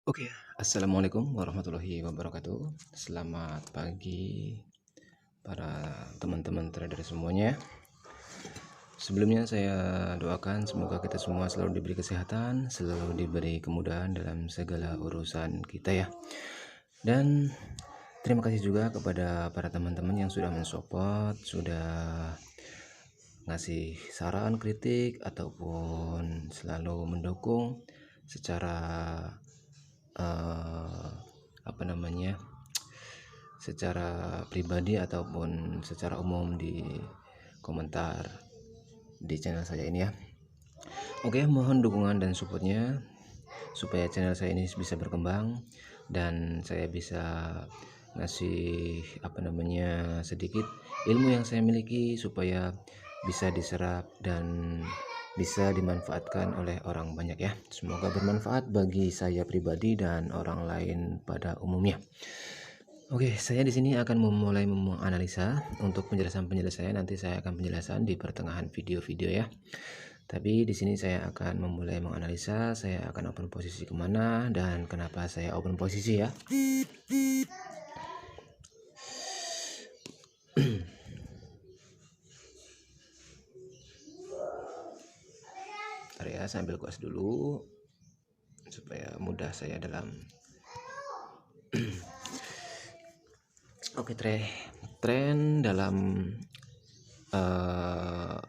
Oke, assalamualaikum warahmatullahi wabarakatuh. Selamat pagi para teman-teman trader semuanya. Sebelumnya saya doakan semoga kita semua selalu diberi kesehatan, selalu diberi kemudahan dalam segala urusan kita ya. Dan terima kasih juga kepada para teman-teman yang sudah mensupport, sudah ngasih saran, kritik, ataupun selalu mendukung secara secara pribadi ataupun secara umum di komentar di channel saya ini ya. Oke, mohon dukungan dan supportnya supaya channel saya ini bisa berkembang dan saya bisa ngasih sedikit ilmu yang saya miliki supaya bisa diserap dan bisa dimanfaatkan oleh orang banyak ya. Semoga bermanfaat bagi saya pribadi dan orang lain pada umumnya. Oke, saya di sini akan memulai menganalisa. Untuk penjelasan nanti saya akan penjelasan di pertengahan video-video ya. Tapi di sini saya akan memulai menganalisa. Saya akan open posisi kemana dan kenapa saya open posisi ya. Bentar ya, saya ambil kuas dulu supaya mudah saya dalam. Oke, tren dalam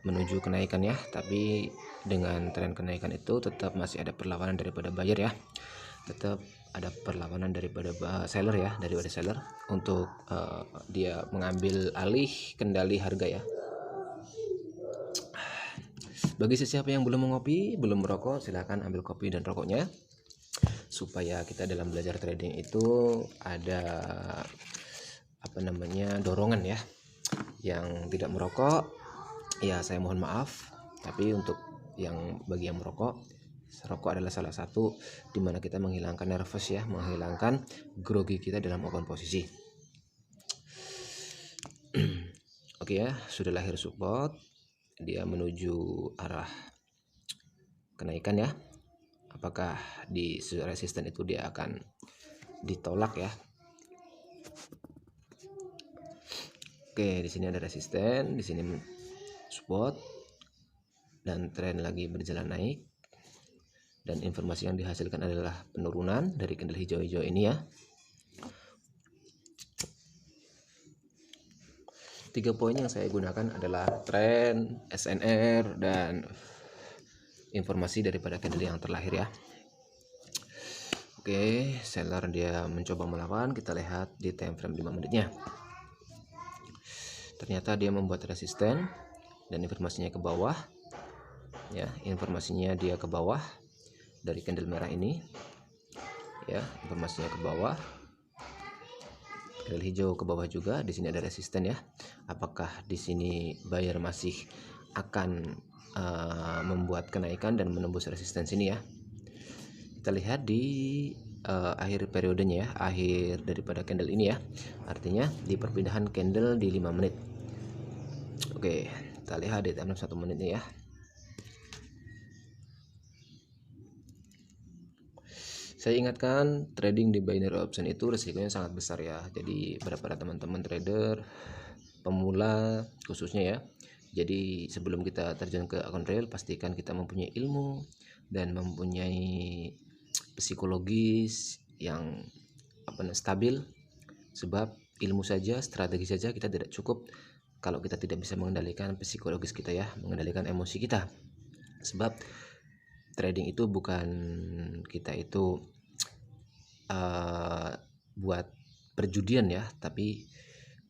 menuju kenaikan ya, tapi dengan tren kenaikan itu tetap masih ada perlawanan daripada buyer ya, tetap ada perlawanan daripada seller ya, daripada seller untuk dia mengambil alih kendali harga ya. Bagi siapa yang belum mengopi, belum merokok, silahkan ambil kopi dan rokoknya supaya kita dalam belajar trading itu ada dorongan ya. Yang tidak merokok ya saya mohon maaf, tapi untuk bagi yang merokok, rokok adalah salah satu dimana kita menghilangkan nervous ya, menghilangkan grogi kita dalam open posisi. Oke ya, sudah lahir support, dia menuju arah kenaikan ya. Apakah di resisten itu dia akan ditolak ya. Oke, di sini ada resisten, di sini support, dan tren lagi berjalan naik. Dan informasi yang dihasilkan adalah penurunan dari candle hijau-hijau ini ya. 3 poin yang saya gunakan adalah tren, SNR, dan informasi daripada candle yang terlahir ya. Oke, seller dia mencoba melawan, kita lihat di time frame 5 menitnya. Ternyata dia membuat resisten dan informasinya ke bawah ya, informasinya dia ke bawah dari candle merah ini ya, informasinya ke bawah, candle hijau ke bawah juga. Di sini ada resisten ya. Apakah di sini buyer masih akan membuat kenaikan dan menembus resisten sini ya. Kita lihat di akhir periodenya ya, akhir daripada candle ini ya, artinya di perpindahan candle di 5 menit. Oke, kita lihat di timeline 1 menitnya ya. Saya ingatkan, trading di binary option itu resikonya sangat besar ya. Jadi para teman-teman trader pemula khususnya ya. Jadi sebelum kita terjun ke akun real, pastikan kita mempunyai ilmu dan mempunyai psikologis yang stabil. Sebab ilmu saja, strategi saja kita tidak cukup kalau kita tidak bisa mengendalikan psikologis kita ya, mengendalikan emosi kita. Sebab trading itu bukan kita itu buat perjudian ya, tapi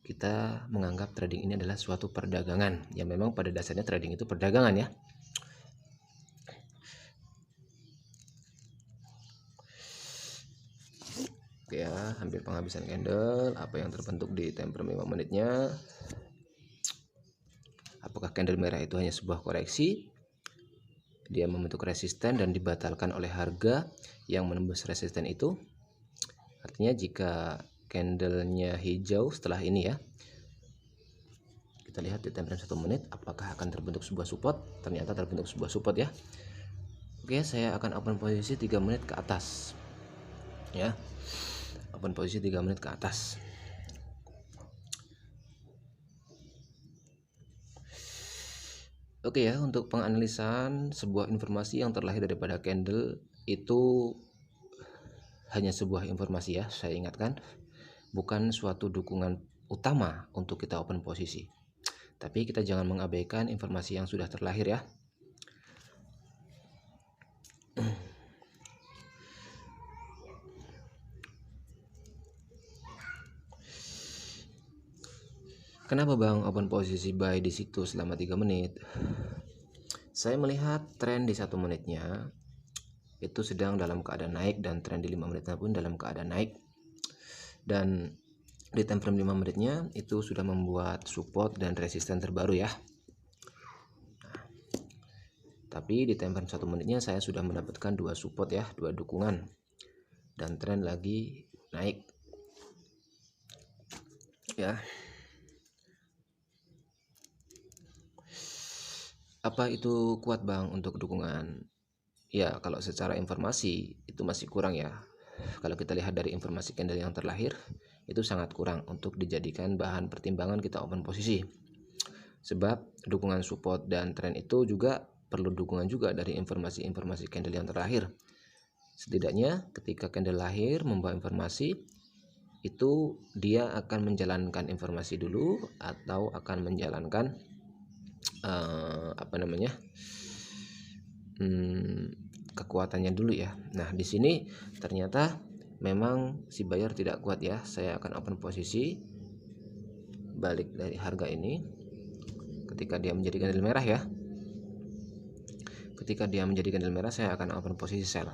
kita menganggap trading ini adalah suatu perdagangan. Ya memang pada dasarnya trading itu perdagangan ya. Oke ya, hampir penghabisan candle. Apa yang terbentuk di time frame 5 menitnya? Apakah candle merah itu hanya sebuah koreksi? Dia membentuk resisten dan dibatalkan oleh harga yang menembus resisten itu. Artinya jika candlenya hijau setelah ini ya, kita lihat di time frame 1 menit apakah akan terbentuk sebuah support. Ternyata terbentuk sebuah support ya. Oke, saya akan open posisi 3 menit ke atas. ya. Open posisi 3 menit ke atas. Oke ya, untuk penganalisan sebuah informasi yang terlahir daripada candle itu hanya sebuah informasi ya, saya ingatkan, bukan suatu dukungan utama untuk kita open posisi. Tapi kita jangan mengabaikan informasi yang sudah terlahir ya. Kenapa Bang open posisi buy di situ selama 3 menit? Saya melihat tren di 1 menitnya itu sedang dalam keadaan naik, dan tren di 5 menitnya pun dalam keadaan naik. Dan di time frame 5 menitnya itu sudah membuat support dan resisten terbaru ya. Tapi di time frame 1 menitnya saya sudah mendapatkan 2 support ya, 2 dukungan. Dan tren lagi naik. Ya. Apa itu kuat Bang untuk dukungan? Ya, kalau secara informasi itu masih kurang ya. Kalau kita lihat dari informasi candle yang terlahir, itu sangat kurang untuk dijadikan bahan pertimbangan kita open posisi. Sebab dukungan support dan tren itu juga perlu dukungan juga dari informasi-informasi candle yang terlahir. Setidaknya ketika candle lahir membawa informasi, itu dia akan menjalankan informasi dulu atau akan menjalankan kekuatannya dulu ya. Nah, di sini ternyata memang si buyer tidak kuat ya. Saya akan open posisi balik dari harga ini ketika dia menjadi candle merah ya. Ketika dia menjadi candle merah, saya akan open posisi sell.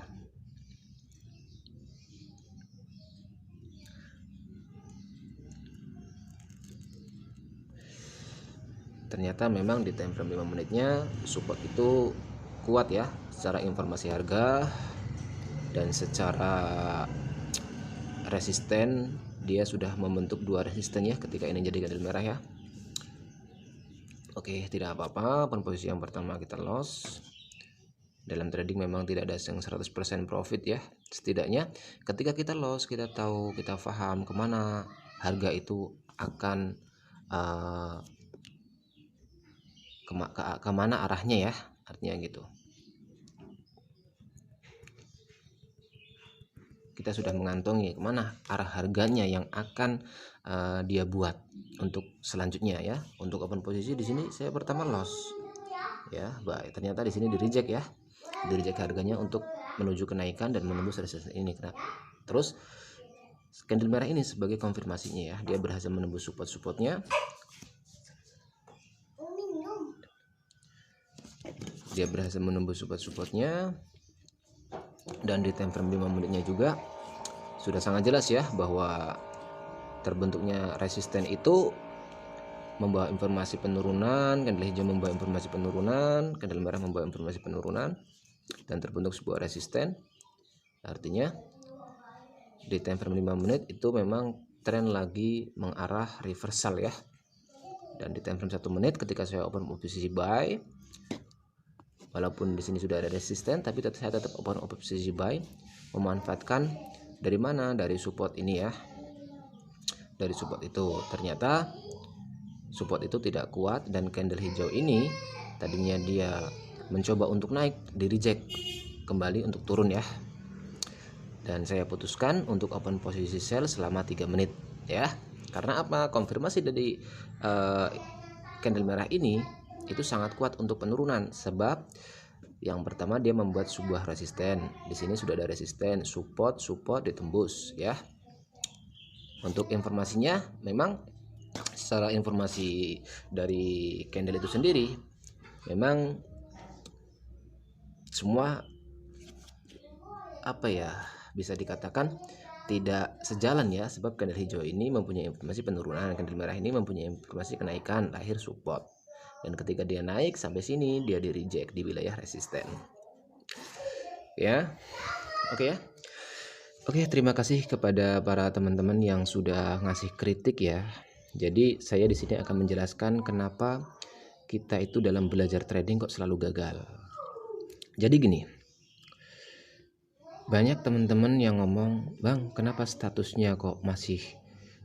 Ternyata memang di time frame 5 menitnya support itu kuat ya, secara informasi harga dan secara resisten dia sudah membentuk 2 resisten ya ketika ini jadi candle merah ya. Oke, tidak apa-apa. Open posisi yang pertama kita loss. Dalam trading memang tidak ada yang 100% profit ya. Setidaknya ketika kita loss, kita tahu, kita paham kemana harga itu akan kemana arahnya ya, artinya gitu. Kita sudah mengantongi kemana arah harganya yang akan dia buat untuk selanjutnya ya. Untuk open posisi di sini saya pertama loss ya, baik. Ternyata di sini di reject ya, di reject harganya untuk menuju kenaikan dan menembus resisten ini. Terus candle merah ini sebagai konfirmasinya ya, dia berhasil menembus support-supportnya. Dia berhasil menembus support-supportnya, dan di time frame 5 menitnya juga sudah sangat jelas ya bahwa terbentuknya resisten itu membawa informasi penurunan, candle hijau membawa informasi penurunan, candle merah membawa informasi penurunan, dan terbentuk sebuah resisten. Artinya di time frame 5 menit itu memang tren lagi mengarah reversal ya. Dan di time frame 1 menit ketika saya open posisi buy, walaupun di sini sudah ada resisten, tapi saya tetap open posisi buy, memanfaatkan dari mana? Dari support ini ya. Dari support itu ternyata support itu tidak kuat, dan candle hijau ini tadinya dia mencoba untuk naik, di reject kembali untuk turun ya. Dan saya putuskan untuk open posisi sell selama 3 menit ya. Karena apa? Konfirmasi dari candle merah ini itu sangat kuat untuk penurunan, sebab yang pertama dia membuat sebuah resisten. Di sini sudah ada resisten, support ditembus ya. Untuk informasinya, memang secara informasi dari candle itu sendiri memang semua bisa dikatakan tidak sejalan ya, sebab candle hijau ini mempunyai informasi penurunan, candle merah ini mempunyai informasi kenaikan, lahir support. Dan ketika dia naik sampai sini, dia di reject di wilayah resisten. Ya. Oke ya. Oke, terima kasih kepada para teman-teman yang sudah ngasih kritik ya. Jadi saya di sini akan menjelaskan kenapa kita itu dalam belajar trading kok selalu gagal. Jadi gini. Banyak teman-teman yang ngomong, "Bang, kenapa statusnya kok masih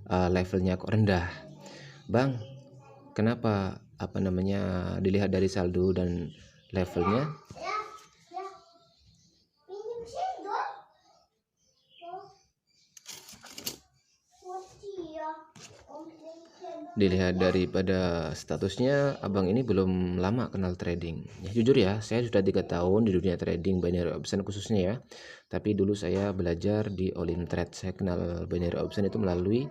levelnya kok rendah? Bang, kenapa dilihat dari saldo dan levelnya?" Dilihat daripada statusnya, abang ini belum lama kenal trading. Ya, jujur ya, saya sudah 3 tahun di dunia trading binary option khususnya ya. Tapi dulu saya belajar di All In Trade. Saya kenal binary option itu melalui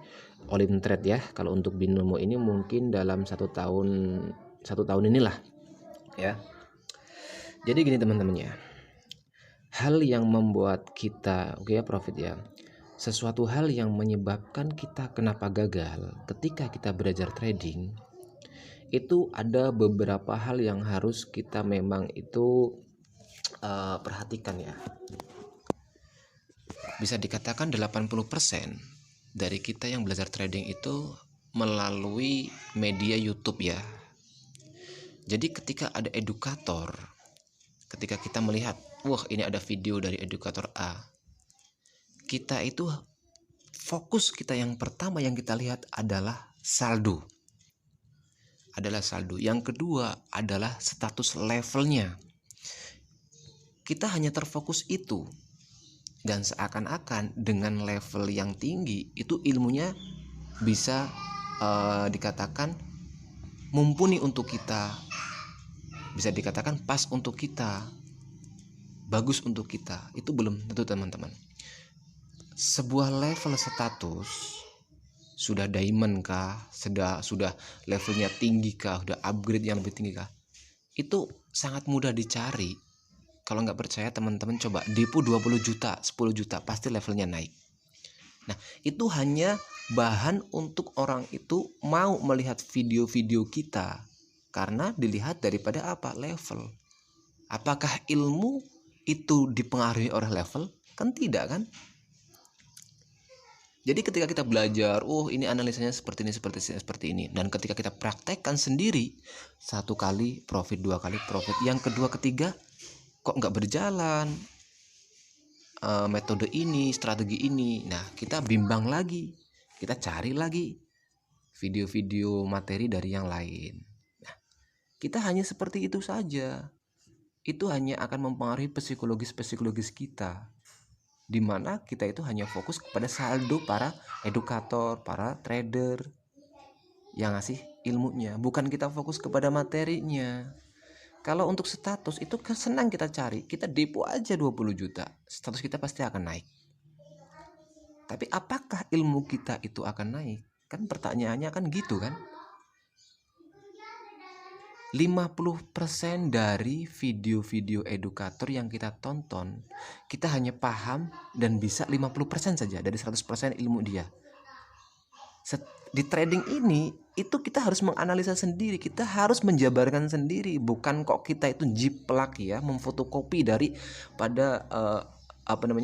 All In Trade ya. Kalau untuk binomo ini mungkin dalam satu tahun inilah ya. Jadi gini teman-teman ya, hal yang membuat kita profit ya, sesuatu hal yang menyebabkan kita kenapa gagal ketika kita belajar trading, itu ada beberapa hal yang harus kita memang itu perhatikan ya. Bisa dikatakan 80% dari kita yang belajar trading itu melalui media YouTube ya. Jadi ketika ada edukator, ketika kita melihat, wah ini ada video dari edukator A, kita itu fokus kita yang pertama yang kita lihat adalah saldo. Yang kedua adalah status levelnya. Kita hanya terfokus itu. Dan seakan-akan dengan level yang tinggi itu ilmunya bisa dikatakan mumpuni untuk kita. Bisa dikatakan pas untuk kita. Bagus untuk kita. Itu belum tentu teman-teman. Sebuah level status sudah diamond kah, sudah levelnya tinggi kah, sudah upgrade yang lebih tinggi kah, itu sangat mudah dicari. Kalau nggak percaya teman-teman coba depo 20 juta, 10 juta, pasti levelnya naik. Nah itu hanya bahan untuk orang itu mau melihat video-video kita, karena dilihat daripada apa? Level. Apakah ilmu itu dipengaruhi oleh level? Kan tidak kan? Jadi ketika kita belajar, ini analisanya seperti ini. Dan ketika kita praktekkan sendiri, 1 kali profit, 2 kali profit, yang kedua, ketiga, kok nggak berjalan metode ini, strategi ini. Nah, kita bimbang lagi. Kita cari lagi video-video materi dari yang lain. Nah, kita hanya seperti itu saja. Itu hanya akan mempengaruhi psikologis kita, di mana kita itu hanya fokus kepada saldo para edukator, para trader yang ngasih ilmunya, bukan kita fokus kepada materinya. Kalau untuk status itu senang kita cari, kita depo aja 20 juta, status kita pasti akan naik. Tapi apakah ilmu kita itu akan naik? Kan pertanyaannya kan gitu kan. 50% dari video-video edukator yang kita tonton, kita hanya paham dan bisa 50% saja dari 100% ilmu dia. Di trading ini itu kita harus menganalisa sendiri, kita harus menjabarkan sendiri, bukan kok kita itu jiplak ya, memfotokopi dari pada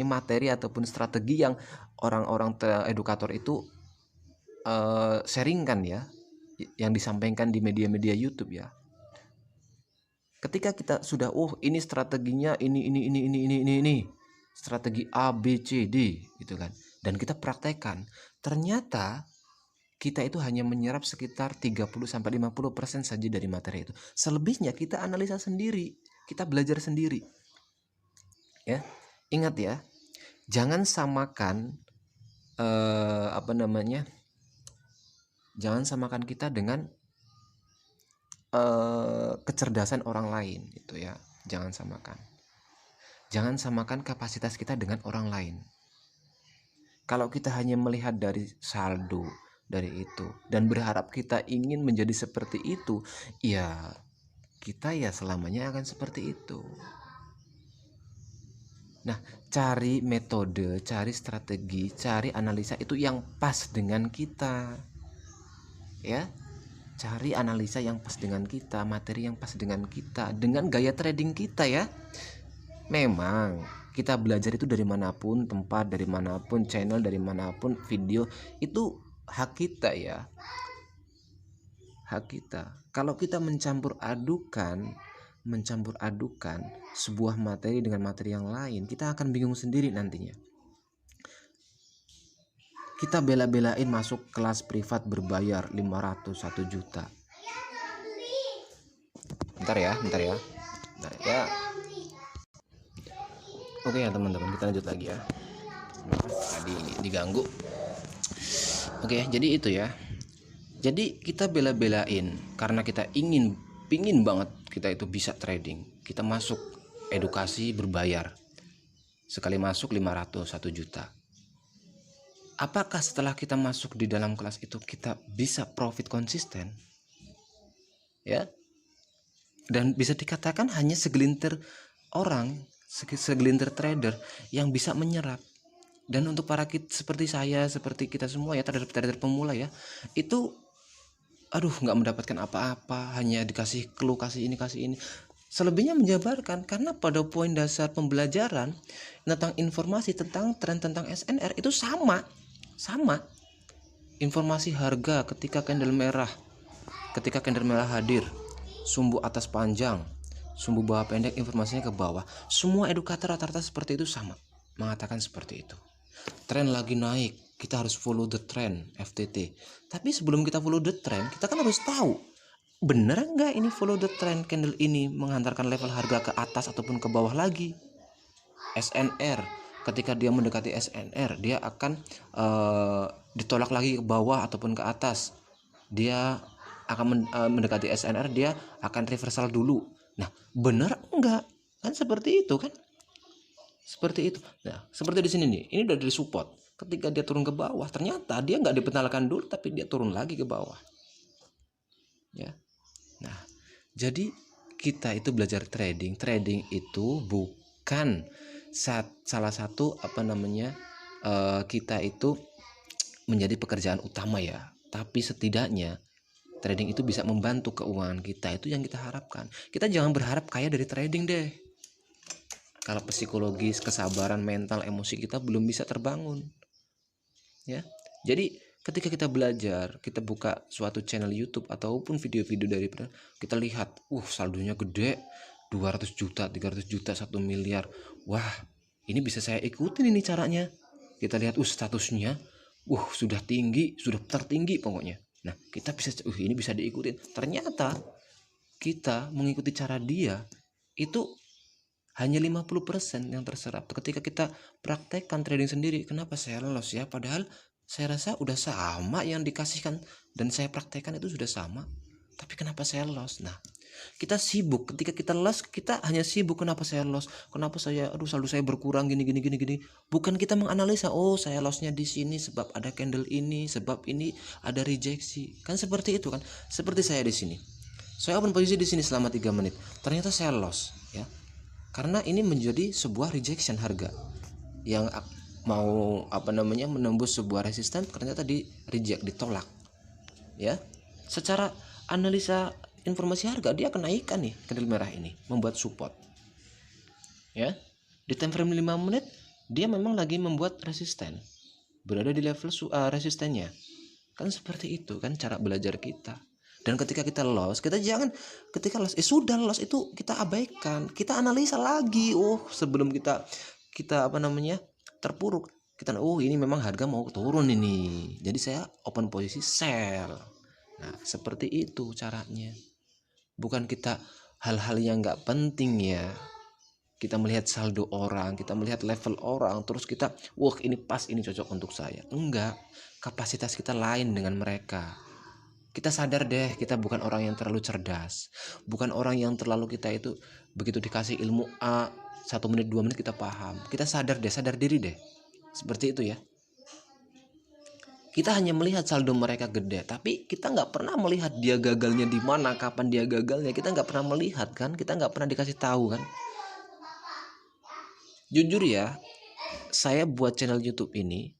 materi ataupun strategi yang orang-orang edukator itu sharingkan ya, yang disampaikan di media-media YouTube ya. Ketika kita sudah ini strateginya ini strategi A B C D gitu kan, dan kita praktekkan, ternyata kita itu hanya menyerap sekitar 30-50% saja dari materi itu. Selebihnya kita analisa sendiri, kita belajar sendiri. Ya, ingat ya, jangan samakan jangan samakan kita dengan kecerdasan orang lain itu ya. Jangan samakan kapasitas kita dengan orang lain. Kalau kita hanya melihat dari saldo, dari itu, dan berharap kita ingin menjadi seperti itu, ya kita ya selamanya akan seperti itu. Nah, cari metode, cari strategi, cari analisa itu yang pas dengan kita. Ya, cari analisa yang pas dengan kita, materi yang pas dengan kita, dengan gaya trading kita ya. Memang kita belajar itu dari manapun, tempat dari manapun, channel dari manapun, video, itu hak kita ya. Hak kita. Kalau kita mencampur adukan mencampur adukan sebuah materi dengan materi yang lain, kita akan bingung sendiri nantinya. Kita bela-belain masuk kelas privat berbayar 500, 1 juta. Bentar ya. Oke ya teman-teman, kita lanjut lagi ya. Tadi diganggu. Oke, jadi itu ya. Jadi kita bela-belain karena kita pingin banget kita itu bisa trading. Kita masuk edukasi berbayar. Sekali masuk 500, 1 juta. Apakah setelah kita masuk di dalam kelas itu kita bisa profit konsisten? Ya. Dan bisa dikatakan hanya segelintir orang, segelintir trader yang bisa menyerap. Dan untuk para seperti saya, seperti kita semua ya, trader pemula ya, itu nggak mendapatkan apa-apa, hanya dikasih clue, kasih ini. Selebihnya menjabarkan, karena pada poin dasar pembelajaran tentang informasi, tentang tren, tentang SNR itu sama. Informasi harga ketika candle merah hadir, sumbu atas panjang, sumbu bawah pendek, informasinya ke bawah. Semua edukator rata-rata seperti itu sama, mengatakan seperti itu. Tren lagi naik, kita harus follow the trend, FTT. Tapi sebelum kita follow the trend, kita kan harus tahu bener nggak ini follow the trend candle ini menghantarkan level harga ke atas ataupun ke bawah lagi. SNR, ketika dia mendekati SNR, dia akan ditolak lagi ke bawah ataupun ke atas. Dia akan mendekati SNR, dia akan reversal dulu. Nah, bener enggak? Kan seperti itu kan? Seperti itu. Nah, seperti di sini nih, ini udah dari support. Ketika dia turun ke bawah, ternyata dia nggak dipentalkan dulu, tapi dia turun lagi ke bawah. Ya. Nah, jadi kita itu belajar trading. Trading itu bukan salah satu kita itu menjadi pekerjaan utama ya. Tapi setidaknya trading itu bisa membantu keuangan kita, itu yang kita harapkan. Kita jangan berharap kaya dari trading deh. Kalau psikologis, kesabaran, mental, emosi kita belum bisa terbangun. Ya. Jadi ketika kita belajar, kita buka suatu channel YouTube ataupun video-video dari kita lihat, saldonya gede, 200 juta, 300 juta, 1 miliar. Wah, ini bisa saya ikutin ini caranya. Kita lihat statusnya, sudah tinggi, sudah tertinggi pokoknya. Nah, kita bisa ini bisa diikutin. Ternyata kita mengikuti cara dia itu hanya 50% yang terserap. Ketika kita praktekkan trading sendiri, kenapa saya lolos ya? Padahal saya rasa udah sama yang dikasihkan dan saya praktekkan itu sudah sama. Tapi kenapa saya lolos? Nah, kita sibuk. Ketika kita lolos, kita hanya sibuk. Kenapa saya lolos? Kenapa saya saldo saya berkurang gini. Bukan kita menganalisa, saya lossnya di sini sebab ada candle ini, sebab ini ada rejeksi. Kan seperti itu kan? Seperti saya di sini. Saya open posisi di sini selama 3 menit. Ternyata saya loss, ya. Karena ini menjadi sebuah rejection harga yang mau menembus sebuah resisten, ternyata di reject, ditolak. Ya. Secara analisa informasi harga, dia kenaikan nih candle merah ini, membuat support. Ya. Di time frame 5 menit dia memang lagi membuat resisten. Berada di level resistennya. Kan seperti itu kan cara belajar kita. Dan ketika kita loss, kita jangan ketika loss sudah loss itu kita abaikan. Kita analisa lagi. Sebelum kita terpuruk. Kita ini memang harga mau turun ini. Jadi saya open posisi sell. Nah, seperti itu caranya. Bukan kita hal-hal yang enggak penting ya. Kita melihat saldo orang, kita melihat level orang, terus kita, ini pas, ini cocok untuk saya. Enggak. Kapasitas kita lain dengan mereka. Kita sadar deh, kita bukan orang yang terlalu cerdas, bukan orang yang terlalu kita itu begitu dikasih ilmu A 1 menit 2 menit kita paham. Kita sadar diri deh, seperti itu ya. Kita hanya melihat saldo mereka gede, tapi kita nggak pernah melihat dia gagalnya di mana, kapan dia gagalnya. Kita nggak pernah melihat kan, kita nggak pernah dikasih tahu kan. Jujur ya, saya buat channel YouTube ini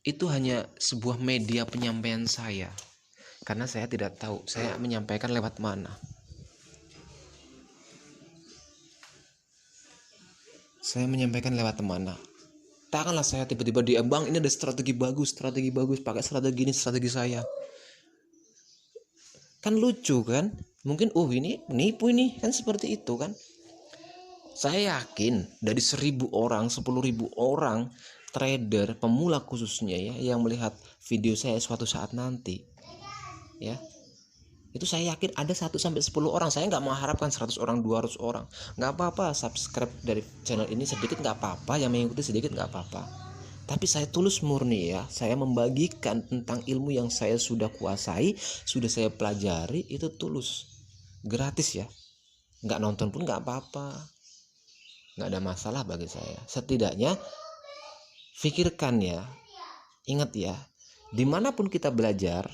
itu hanya sebuah media penyampaian saya, karena saya tidak tahu saya menyampaikan lewat mana. Takkanlah saya tiba-tiba Bang, ini ada strategi bagus, pakai strategi ini, strategi saya. Kan lucu kan? Mungkin ini nipu ini, kan seperti itu kan. Saya yakin dari 1.000 orang, 10.000 orang trader pemula khususnya ya yang melihat video saya suatu saat nanti, ya, itu saya yakin ada 1-10 orang. Saya nggak mengharapkan 100 orang, 200 orang. Nggak apa-apa subscribe dari channel ini sedikit, nggak apa-apa, yang mengikuti sedikit nggak apa-apa. Tapi saya tulus murni ya, saya membagikan tentang ilmu yang saya sudah kuasai, sudah saya pelajari, itu tulus, gratis ya. Nggak nonton pun nggak apa-apa, nggak ada masalah bagi saya. Setidaknya pikirkan ya, ingat ya, dimanapun kita belajar,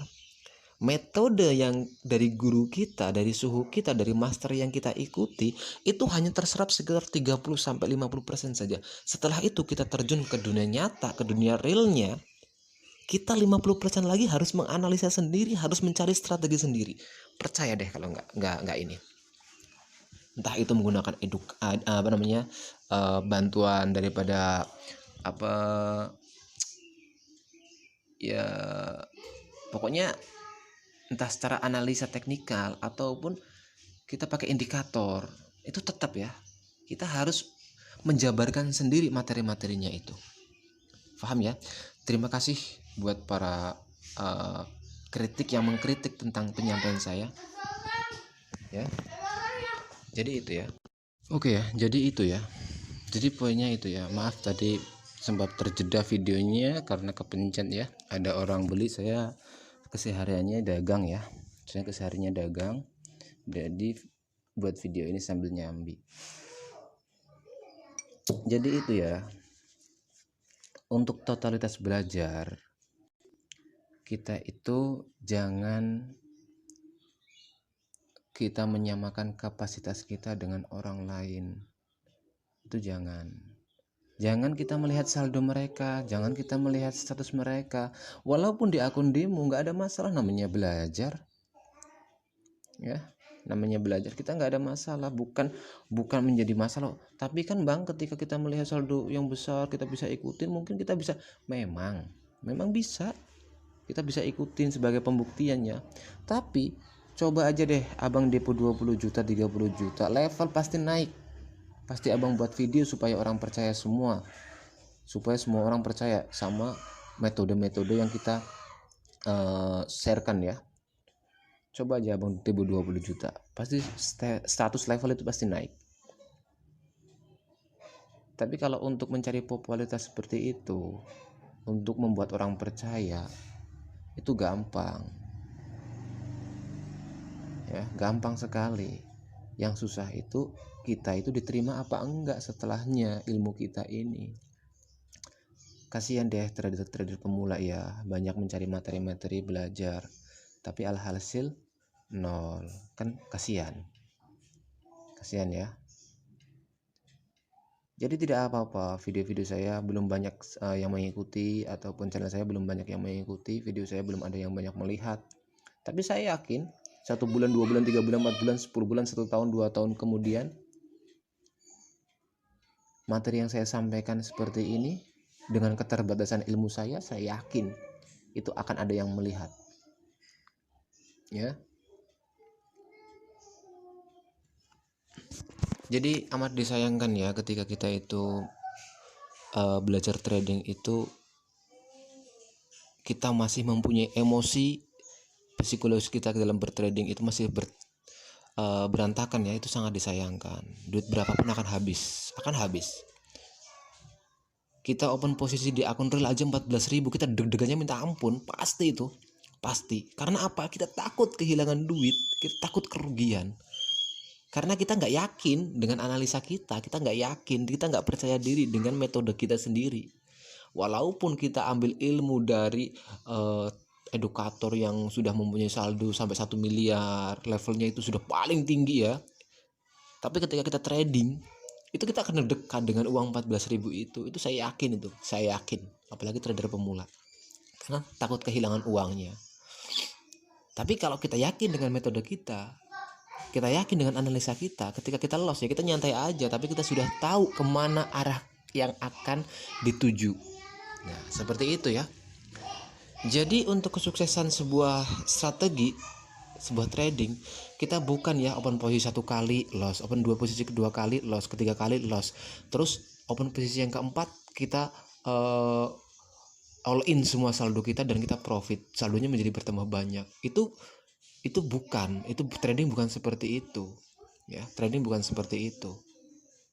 metode yang dari guru kita, dari suhu kita, dari master yang kita ikuti, itu hanya terserap sekitar 30-50% saja. Setelah itu kita terjun ke dunia nyata, ke dunia realnya, kita 50% lagi harus menganalisa sendiri, harus mencari strategi sendiri. Percaya deh kalau nggak ini. Entah itu menggunakan bantuan daripada ya, pokoknya entah secara analisa teknikal ataupun kita pakai indikator, itu tetap ya kita harus menjabarkan sendiri materi-materinya itu. Paham ya? Terima kasih buat para kritik yang mengkritik tentang penyampaian saya ya. Jadi itu ya. Oke ya, jadi itu ya. Jadi poinnya itu ya. Maaf tadi sempat terjeda videonya karena kepencet ya. Ada orang beli, saya kesehariannya dagang ya. Saya kesehariannya dagang. Jadi buat video ini sambil nyambi. Jadi itu ya. Untuk totalitas belajar, kita itu jangan kita menyamakan kapasitas kita dengan orang lain. Itu jangan kita melihat saldo mereka, jangan kita melihat status mereka. Walaupun di akun demo nggak ada masalah, namanya belajar ya, namanya belajar, kita nggak ada masalah, bukan menjadi masalah. Tapi kan bang, ketika kita melihat saldo yang besar kita bisa ikutin, mungkin kita bisa memang bisa kita bisa ikutin sebagai pembuktiannya. Tapi coba aja deh abang depo 20 juta, 30 juta, level pasti naik. Pasti abang buat video supaya orang percaya semua, supaya semua orang percaya sama metode-metode yang kita sharekan ya. Coba aja abang depo 20 juta, pasti status level itu pasti naik. Tapi kalau untuk mencari popularitas seperti itu, untuk membuat orang percaya, itu gampang ya, gampang sekali. Yang susah itu kita itu diterima apa enggak setelahnya ilmu kita ini. Kasihan deh trader-trader pemula ya, banyak mencari materi-materi belajar tapi alhasil nol, kan kasihan ya. Jadi tidak apa-apa video-video saya belum banyak yang mengikuti, ataupun channel saya belum banyak yang mengikuti, video saya belum ada yang banyak melihat. Tapi saya yakin 1 bulan, 2 bulan, 3 bulan, 4 bulan, 10 bulan, 1 tahun, 2 tahun kemudian, materi yang saya sampaikan seperti ini dengan keterbatasan ilmu saya yakin itu akan ada yang melihat ya. Jadi amat disayangkan ya ketika kita itu belajar trading itu kita masih mempunyai emosi, psikologis kita dalam bertrading itu masih berantakan ya. Itu sangat disayangkan. Duit berapapun akan habis. Kita open posisi di akun real aja 14.000, kita deg-degannya minta ampun. Pasti. Karena apa? Kita takut kehilangan duit, kita takut kerugian. Karena kita nggak yakin dengan analisa kita nggak yakin, kita nggak percaya diri dengan metode kita sendiri. Walaupun kita ambil ilmu dari edukator yang sudah mempunyai saldo sampai 1 miliar, levelnya itu sudah paling tinggi ya. Tapi ketika kita trading, itu kita akan dekat dengan uang 14.000 itu saya yakin, apalagi trader pemula, karena takut kehilangan uangnya. Tapi kalau kita yakin dengan metode kita yakin dengan analisa kita, ketika kita loss ya kita nyantai aja, tapi kita sudah tahu kemana arah yang akan dituju. Nah seperti itu ya. Jadi untuk kesuksesan sebuah strategi, sebuah trading, kita bukan ya open posisi 1 kali loss, open 2 posisi kedua kali loss, ketiga kali loss, terus open posisi yang keempat kita all in semua saldo kita dan kita profit, saldonya menjadi bertambah banyak. Itu bukan, itu trading bukan seperti itu ya. Trading bukan seperti itu.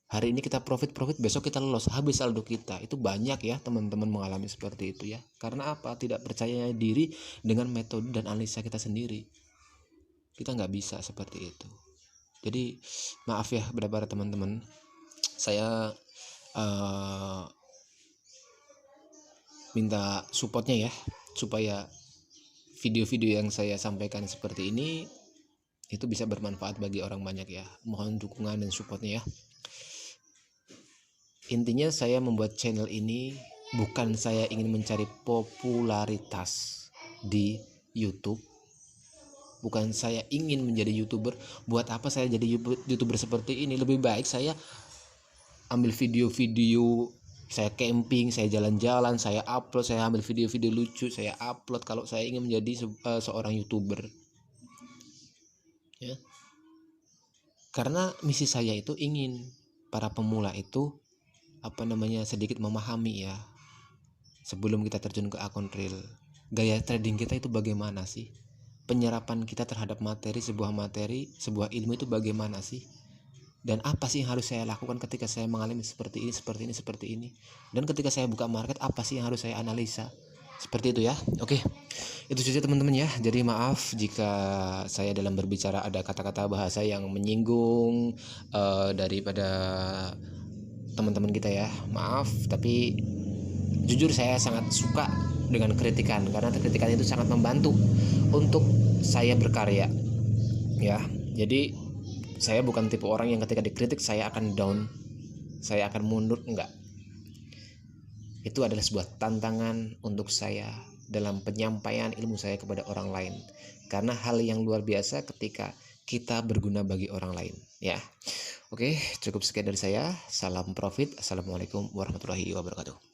Hari ini kita profit, besok kita loss, habis saldo kita. Itu banyak ya teman-teman mengalami seperti itu ya. Karena apa? Tidak percaya diri dengan metode dan analisa kita sendiri. Kita nggak bisa seperti itu. Jadi maaf ya para teman-teman, saya minta supportnya ya, supaya video-video yang saya sampaikan seperti ini itu bisa bermanfaat bagi orang banyak ya. Mohon dukungan dan supportnya ya. Intinya saya membuat channel ini bukan saya ingin mencari popularitas di YouTube, bukan saya ingin menjadi YouTuber. Buat apa saya jadi YouTuber seperti ini? Lebih baik saya ambil video-video saya camping, saya jalan-jalan, saya upload, saya ambil video-video lucu, saya upload kalau saya ingin menjadi seorang YouTuber ya. Karena misi saya itu ingin para pemula itu sedikit memahami ya, sebelum kita terjun ke akun real, gaya trading kita itu bagaimana sih, penyerapan kita terhadap sebuah ilmu itu bagaimana sih, dan apa sih yang harus saya lakukan ketika saya mengalami seperti ini, dan ketika saya buka market apa sih yang harus saya analisa, seperti itu ya. Oke, itu saja teman-teman ya. Jadi maaf jika saya dalam berbicara ada kata-kata bahasa yang menyinggung daripada teman-teman kita ya, maaf. Tapi jujur saya sangat suka dengan kritikan, karena kritikan itu sangat membantu untuk saya berkarya ya. Jadi saya bukan tipe orang yang ketika dikritik saya akan down, saya akan mundur, enggak. Itu adalah sebuah tantangan untuk saya dalam penyampaian ilmu saya kepada orang lain, karena hal yang luar biasa ketika kita berguna bagi orang lain ya. Oke, cukup sekian dari saya. Salam profit. Assalamualaikum warahmatullahi wabarakatuh.